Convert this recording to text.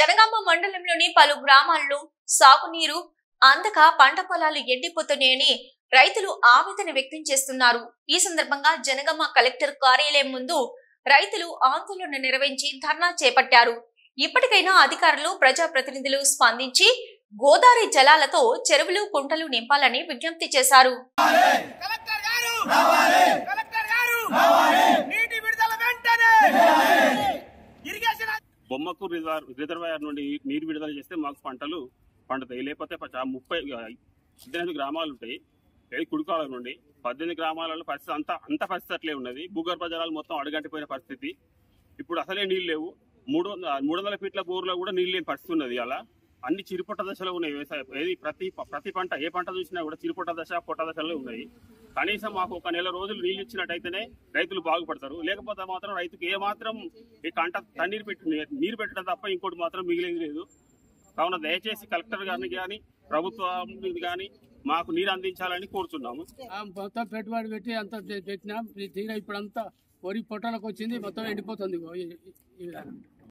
జనగామ మండలంలోని పలు గ్రామాల్లో సాగునీరు అందక పంట పొలాలు ఎండిపోతున్నాయని రైతులు ఆవేదన వ్యక్తం చేస్తున్నారు. ఈ సందర్భంగా జనగామ కలెక్టర్ కార్యాలయం ముందు రైతులు ఆందోళన నిర్వహించి ధర్నా చేపట్టారు. ఇప్పటికైనా అధికారులు ప్రజాప్రతినిధులు స్పందించి గోదావరి జలాలతో చెరువులు కుంటలు నింపాలని విజ్ఞప్తి చేశారు. బొమ్మకు రిజర్వాయర్ నుండి నీరు విడుదల చేస్తే మాకు పంటలు పండుతాయి. లేకపోతే 18 గ్రామాలు ఉంటాయి. కుడికాల నుండి 18 గ్రామాలలో పరిస్థితి అంత పరిస్థితి అట్లే ఉన్నది. భూగర్భ జలాలు మొత్తం అడుగంటిపోయిన పరిస్థితి. ఇప్పుడు అసలే నీళ్ళు లేవు. 300 ఫీట్ల బోర్లో కూడా నీళ్ళు లేని పరిస్థితి ఉన్నది. అలా అన్ని చిరుపొట్ట దశలో ఉన్నాయి. వ్యవసాయం ఏది ప్రతి పంట ఏ పంట చూసినా కూడా చిరుపొట్ట దశ పొట్ట దశలో ఉన్నాయి. కనీసం మాకు ఒక నెల రోజులు నీళ్ళు ఇచ్చినట్టయితేనే రైతులు బాగుపడతారు. లేకపోతే మాత్రం రైతుకు ఏ మాత్రం ఈ కంట నీరు పెట్టడం తప్ప ఇంకోటి మాత్రం మిగిలింది లేదు. కావున దయచేసి కలెక్టర్ గారిని కానీ ప్రభుత్వం కానీ మాకు నీరు అందించాలని కోరుతున్నాము. మొత్తం పెట్టుబడి పెట్టి అంత పెట్టినా తీరా ఇప్పుడు అంతా వరి పొట్టలకు వచ్చింది, మొత్తం ఎండిపోతుంది.